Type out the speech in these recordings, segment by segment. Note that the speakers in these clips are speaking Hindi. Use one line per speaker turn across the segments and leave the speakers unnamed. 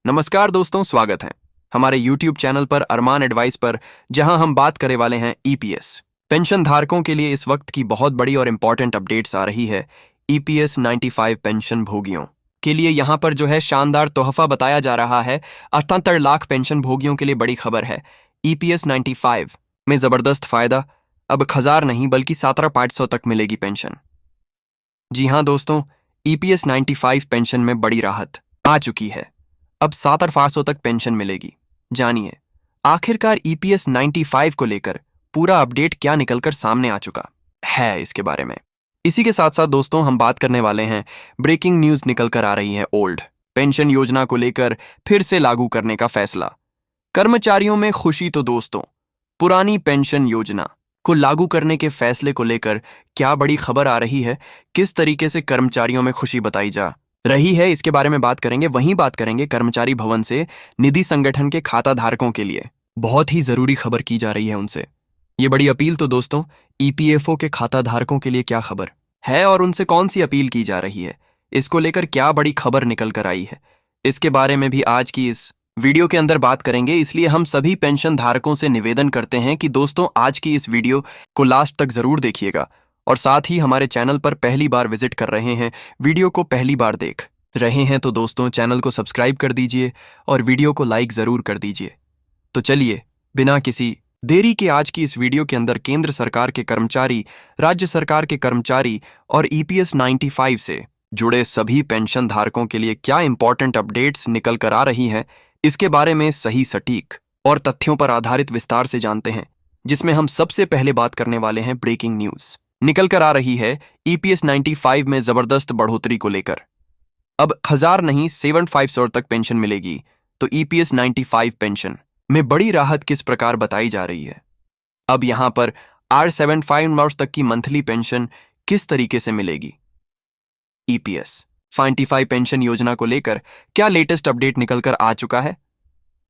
नमस्कार दोस्तों, स्वागत है हमारे YouTube चैनल पर अरमान एडवाइस पर, जहां हम बात करने वाले हैं ईपीएस पेंशन धारकों के लिए इस वक्त की बहुत बड़ी और इंपॉर्टेंट अपडेट्स आ रही है। ईपीएस 95 पेंशन भोगियों के लिए यहां पर जो है शानदार तोहफा बताया जा रहा है। 78 लाख पेंशन भोगियों के लिए बड़ी खबर है। ईपीएस 95 में जबरदस्त फायदा, अब 1000 नहीं बल्कि 17,500 तक मिलेगी पेंशन। जी हाँ दोस्तों, ईपीएस 95 पेंशन में बड़ी राहत आ चुकी है। अब 7,800 तक पेंशन मिलेगी। जानिए आखिरकार ईपीएस 95 को लेकर पूरा अपडेट क्या निकलकर सामने आ चुका है इसके बारे में। इसी के साथ साथ दोस्तों हम बात करने वाले हैं, ब्रेकिंग न्यूज निकलकर आ रही है। ओल्ड पेंशन योजना को लेकर फिर से लागू करने का फैसला, कर्मचारियों में खुशी। तो दोस्तों, पुरानी पेंशन योजना को लागू करने के फैसले को लेकर क्या बड़ी खबर आ रही है, किस तरीके से कर्मचारियों में खुशी बताई जा रही है, इसके बारे में बात करेंगे। वहीं बात करेंगे कर्मचारी भवन से निधि संगठन के खाता धारकों के लिए बहुत ही जरूरी खबर की जा रही है उनसे, ये बड़ी अपील। तो दोस्तों, ईपीएफओ के खाता धारकों के लिए क्या खबर है और उनसे कौन सी अपील की जा रही है, इसको लेकर क्या बड़ी खबर निकल कर आई है, इसके बारे में भी आज की इस वीडियो के अंदर बात करेंगे। इसलिए हम सभी पेंशन धारकों से निवेदन करते हैं कि दोस्तों आज की इस वीडियो को लास्ट तक जरूर देखिएगा, और साथ ही हमारे चैनल पर पहली बार विजिट कर रहे हैं, वीडियो को पहली बार देख रहे हैं, तो दोस्तों चैनल को सब्सक्राइब कर दीजिए और वीडियो को लाइक जरूर कर दीजिए। तो चलिए बिना किसी देरी के आज की इस वीडियो के अंदर केंद्र सरकार के कर्मचारी, राज्य सरकार के कर्मचारी और ईपीएस 95 से जुड़े सभी पेंशन धारकों के लिए क्या इंपॉर्टेंट अपडेट्स निकल कर आ रही है, इसके बारे में सही, सटीक और तथ्यों पर आधारित विस्तार से जानते हैं। जिसमें हम सबसे पहले बात करने वाले हैं ब्रेकिंग न्यूज निकल कर आ रही है ईपीएस 95 में जबरदस्त बढ़ोतरी को लेकर। अब 1000 नहीं 7,500 तक पेंशन मिलेगी। तो ईपीएस 95 पेंशन में बड़ी राहत किस प्रकार बताई जा रही है। अब यहां पर R75 तक की मंथली पेंशन किस तरीके से मिलेगी। ईपीएस 95 पेंशन योजना को लेकर क्या लेटेस्ट अपडेट निकलकर आ चुका है,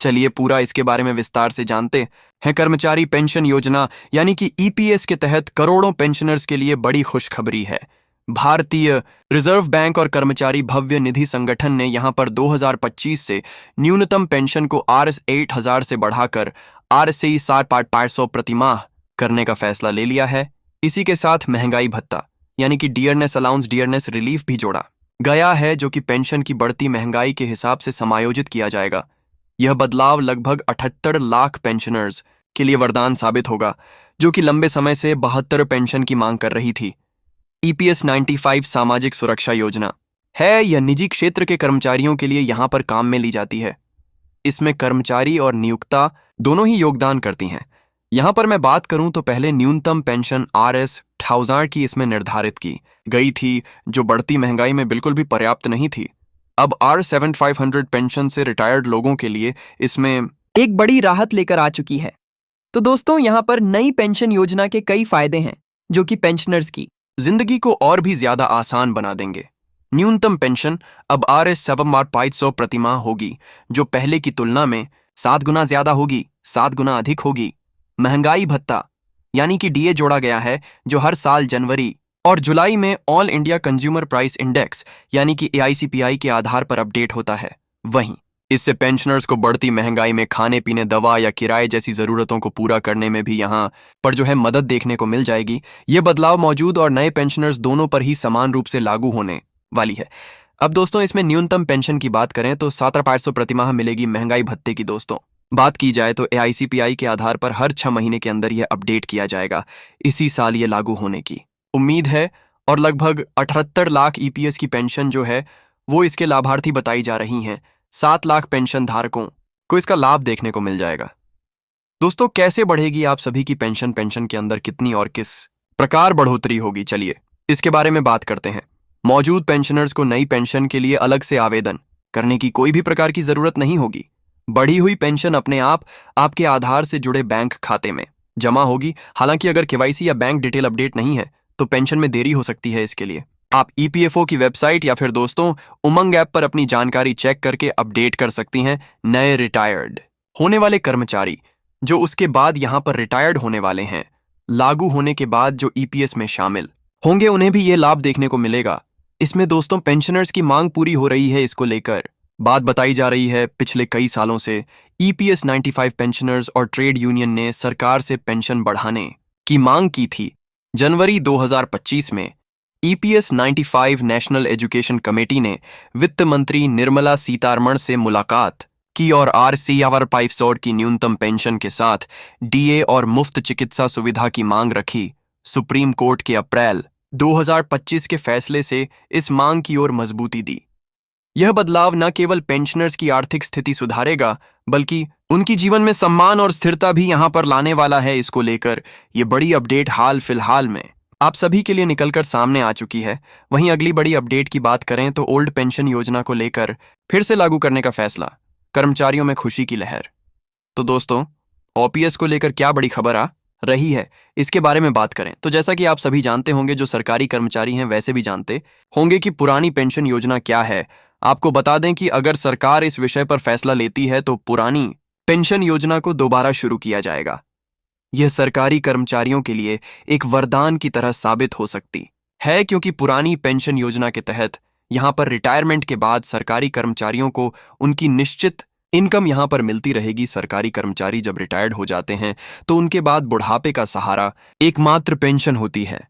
चलिए पूरा इसके बारे में विस्तार से जानते हैं। कर्मचारी पेंशन योजना यानी कि ईपीएस के तहत करोड़ों पेंशनर्स के लिए बड़ी खुशखबरी है। भारतीय रिजर्व बैंक और कर्मचारी भव्य निधि संगठन ने यहां पर 2025 से न्यूनतम पेंशन को RS 8,000 से बढ़ाकर RSE 7,500 प्रतिमाह करने का फैसला ले लिया है। इसी के साथ महंगाई भत्ता यानी कि डियरनेस अलाउंस, डियरनेस रिलीफ भी जोड़ा गया है, जो कि पेंशन की बढ़ती महंगाई के हिसाब से समायोजित किया जाएगा। यह बदलाव लगभग 78 लाख पेंशनर्स के लिए वरदान साबित होगा, जो कि लंबे समय से 72 पेंशन की मांग कर रही थी। ईपीएस 95 सामाजिक सुरक्षा योजना है। यह निजी क्षेत्र के कर्मचारियों के लिए यहां पर काम में ली जाती है। इसमें कर्मचारी और नियोक्ता दोनों ही योगदान करती हैं। यहां पर मैं बात करूं तो पहले न्यूनतम पेंशन RS 1000 की इसमें निर्धारित की गई थी, जो बढ़ती महंगाई में बिल्कुल भी पर्याप्त नहीं थी। अब R7500 पेंशन से रिटायर्ड लोगों के लिए इसमें
एक बड़ी राहत लेकर आ चुकी है। तो दोस्तों यहाँ पर नई पेंशन योजना के कई फायदे हैं, जो कि पेंशनर्स की
जिंदगी को और भी ज्यादा आसान बना देंगे। न्यूनतम पेंशन अब RS 7,500 प्रतिमाह होगी, जो पहले की तुलना में 7 गुना ज्यादा होगी, 7 गुना अधिक होगी। महंगाई भत्ता यानी कि डीए जोड़ा गया है, जो हर साल जनवरी और जुलाई में all India consumer price index यानी कि AICPI के आधार पर अपडेट होता है। वहीं इससे पेंशनर्स को बढ़ती महंगाई में खाने पीने, दवा या किराए जैसी जरूरतों को पूरा करने में भी यहाँ पर जो है मदद देखने को मिल जाएगी। ये बदलाव मौजूद और नए पेंशनर्स दोनों पर ही समान रूप से लागू होने वाली है। अब दोस्तों इसमें न्यूनतम पेंशन की बात करें तो 7,500 प्रतिमाह मिलेगी। महंगाई भत्ते की दोस्तों बात की जाए तो AICPI के आधार पर हर 6 महीने के अंदर यह अपडेट किया जाएगा। इसी साल ये लागू होने की उम्मीद है और लगभग 78 लाख ईपीएस की पेंशन जो है वो इसके लाभार्थी बताई जा रही हैं। 7 लाख पेंशन धारकों को इसका लाभ देखने को मिल जाएगा। दोस्तों कैसे बढ़ेगी आप सभी की पेंशन के अंदर कितनी और किस प्रकार बढ़ोतरी होगी, चलिए इसके बारे में बात करते हैं। मौजूद पेंशनर्स को नई पेंशन के लिए अलग से आवेदन करने की कोई भी प्रकार की जरूरत नहीं होगी। बढ़ी हुई पेंशन अपने आप आपके आधार से जुड़े बैंक खाते में जमा होगी। हालांकि अगर केवाईसी या बैंक डिटेल अपडेट नहीं है तो पेंशन में देरी हो सकती है। इसके लिए आप ईपीएफओ की वेबसाइट या फिर दोस्तों उमंग ऐप पर अपनी जानकारी चेक करके अपडेट कर सकती हैं। नए रिटायर्ड होने वाले कर्मचारी जो उसके बाद यहां पर रिटायर्ड होने वाले हैं, लागू होने के बाद जो ईपीएस में शामिल होंगे, उन्हें भी यह लाभ देखने को मिलेगा। इसमें दोस्तों पेंशनर्स की मांग पूरी हो रही है, इसको लेकर बात बताई जा रही है पिछले कई सालों से ईपीएस 95 पेंशनर्स और ट्रेड यूनियन ने सरकार से पेंशन बढ़ाने की मांग की थी। जनवरी 2025 में ईपीएस 95 नेशनल एजुकेशन कमेटी ने वित्त मंत्री निर्मला सीतारमण से मुलाकात की और आरसीआर 500 की न्यूनतम पेंशन के साथ डीए और मुफ्त चिकित्सा सुविधा की मांग रखी। सुप्रीम कोर्ट के अप्रैल 2025 के फैसले से इस मांग की ओर मजबूती दी। यह बदलाव न केवल पेंशनर्स की आर्थिक स्थिति सुधारेगा बल्कि उनकी जीवन में सम्मान और स्थिरता भी यहां पर लाने वाला है। इसको लेकर यह बड़ी अपडेट हाल फिलहाल में आप सभी के लिए निकलकर सामने आ चुकी है। वहीं अगली बड़ी अपडेट की बात करें तो ओल्ड पेंशन योजना को लेकर फिर से लागू करने का फैसला, कर्मचारियों में खुशी की लहर। तो दोस्तों, ओपीएस को लेकर क्या बड़ी खबर आ रही है, इसके बारे में बात करें तो जैसा कि आप सभी जानते होंगे, जो सरकारी कर्मचारी हैं वैसे भी जानते होंगे कि पुरानी पेंशन योजना क्या है। आपको बता दें कि अगर सरकार इस विषय पर फैसला लेती है तो पुरानी पेंशन योजना को दोबारा शुरू किया जाएगा। यह सरकारी कर्मचारियों के लिए एक वरदान की तरह साबित हो सकती है, क्योंकि पुरानी पेंशन योजना के तहत यहां पर रिटायरमेंट के बाद सरकारी कर्मचारियों को उनकी निश्चित इनकम यहां पर मिलती रहेगी। सरकारी कर्मचारी जब रिटायर्ड हो जाते हैं तो उनके बाद बुढ़ापे का सहारा एकमात्र पेंशन होती है।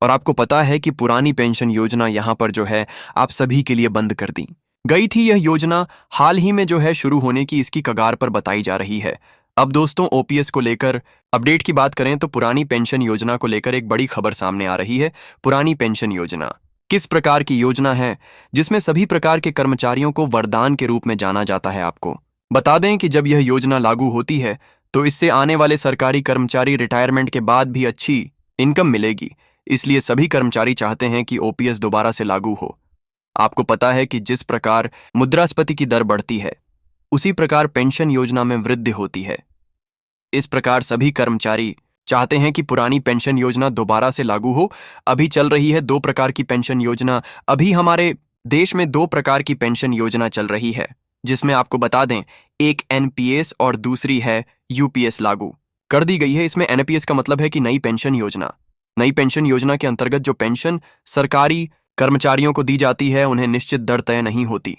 और आपको पता है कि पुरानी पेंशन योजना यहां पर जो है आप सभी के लिए बंद कर दी गई थी। यह योजना हाल ही में जो है शुरू होने की इसकी कगार पर बताई जा रही है। अब दोस्तों, ओपीएस को लेकर अपडेट की बात करें तो पुरानी पेंशन योजना को लेकर एक बड़ी खबर सामने आ रही है। पुरानी पेंशन योजना किस प्रकार की योजना है जिसमें सभी प्रकार के कर्मचारियों को वरदान के रूप में जाना जाता है। आपको बता दें कि जब यह योजना लागू होती है तो इससे आने वाले सरकारी कर्मचारी रिटायरमेंट के बाद भी अच्छी इनकम मिलेगी। इसलिए सभी कर्मचारी चाहते हैं कि ओपीएस दोबारा से लागू हो। आपको पता है कि जिस प्रकार मुद्रास्फीति की दर बढ़ती है उसी प्रकार पेंशन योजना में वृद्धि होती है। इस प्रकार सभी कर्मचारी चाहते हैं कि पुरानी पेंशन योजना दोबारा से लागू हो। अभी चल रही है 2 प्रकार की पेंशन योजना। अभी हमारे देश में 2 प्रकार की पेंशन योजना चल रही है, जिसमें आपको बता दें एक एनपीएस और दूसरी है यूपीएस लागू कर दी गई है। इसमें एनपीएस का मतलब है कि नई पेंशन योजना। नई पेंशन योजना के अंतर्गत जो पेंशन सरकारी कर्मचारियों को दी जाती है उन्हें निश्चित दर तय नहीं होती।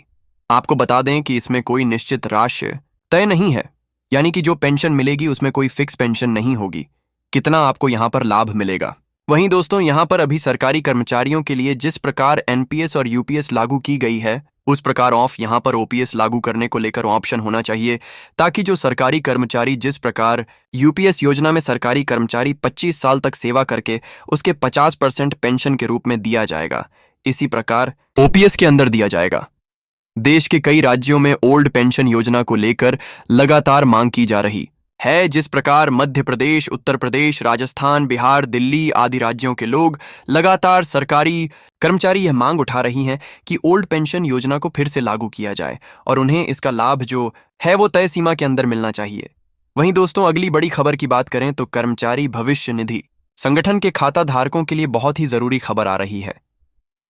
आपको बता दें कि इसमें कोई निश्चित राशि तय नहीं है, यानी कि जो पेंशन मिलेगी उसमें कोई फिक्स पेंशन नहीं होगी, कितना आपको यहां पर लाभ मिलेगा। वहीं दोस्तों, यहां पर अभी सरकारी कर्मचारियों के लिए जिस प्रकार एनपीएस और यूपीएस लागू की गई है उस प्रकार ऑफ यहां पर ओपीएस लागू करने को लेकर ऑप्शन होना चाहिए, ताकि जो सरकारी कर्मचारी जिस प्रकार यूपीएस योजना में सरकारी कर्मचारी 25 साल तक सेवा करके उसके 50% पेंशन के रूप में दिया जाएगा, इसी प्रकार ओपीएस के अंदर दिया जाएगा। देश के कई राज्यों में ओल्ड पेंशन योजना को लेकर लगातार मांग की जा रही है। जिस प्रकार मध्य प्रदेश, उत्तर प्रदेश, राजस्थान, बिहार, दिल्ली आदि राज्यों के लोग लगातार सरकारी कर्मचारी यह मांग उठा रही हैं कि ओल्ड पेंशन योजना को फिर से लागू किया जाए और उन्हें इसका लाभ जो है वो तय सीमा के अंदर मिलना चाहिए। वहीं दोस्तों, अगली बड़ी खबर की बात करें तो कर्मचारी भविष्य निधि संगठन के खाता धारकों के लिए बहुत ही जरूरी खबर आ रही है।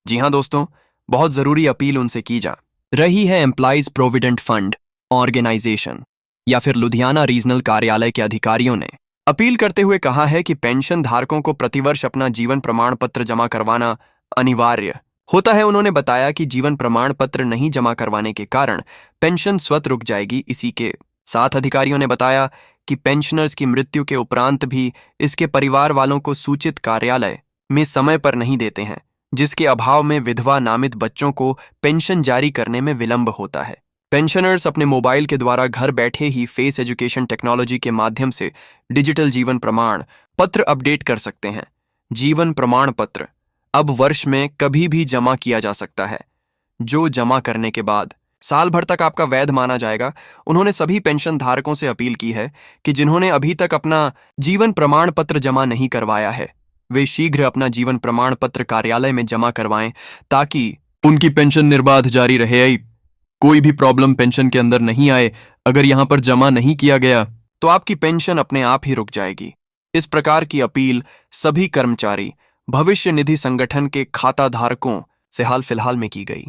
जी हाँ दोस्तों, बहुत जरूरी अपील उनसे की जा रही है। एम्प्लॉइज प्रोविडेंट फंड ऑर्गेनाइजेशन या फिर लुधियाना रीजनल कार्यालय के अधिकारियों ने अपील करते हुए कहा है कि पेंशन धारकों को प्रतिवर्ष अपना जीवन प्रमाण पत्र जमा करवाना अनिवार्य होता है। उन्होंने बताया कि जीवन प्रमाण पत्र नहीं जमा करवाने के कारण पेंशन स्वतः रुक जाएगी। इसी के साथ अधिकारियों ने बताया कि पेंशनर्स की मृत्यु के उपरांत भी इसके परिवार वालों को सूचित कार्यालय में समय पर नहीं देते हैं, जिसके अभाव में विधवा नामित बच्चों को पेंशन जारी करने में विलंब होता है। पेंशनर्स अपने मोबाइल के द्वारा घर बैठे ही फेस एजुकेशन टेक्नोलॉजी के माध्यम से डिजिटल जीवन प्रमाण पत्र अपडेट कर सकते हैं। जीवन प्रमाण पत्र अब वर्ष में कभी भी जमा किया जा सकता है, जो जमा करने के बाद साल भर तक आपका वैध माना जाएगा। उन्होंने सभी पेंशन धारकों से अपील की है कि जिन्होंने अभी तक अपना जीवन प्रमाण पत्र जमा नहीं करवाया है वे शीघ्र अपना जीवन प्रमाण पत्र कार्यालय में जमा करवाएं, ताकि उनकी पेंशन निर्बाध जारी रहे। कोई भी प्रॉब्लम पेंशन के अंदर नहीं आए। अगर यहां पर जमा नहीं किया गया तो आपकी पेंशन अपने आप ही रुक जाएगी। इस प्रकार की अपील सभी कर्मचारी भविष्य निधि संगठन के खाता धारकों से हाल फिलहाल में की गई।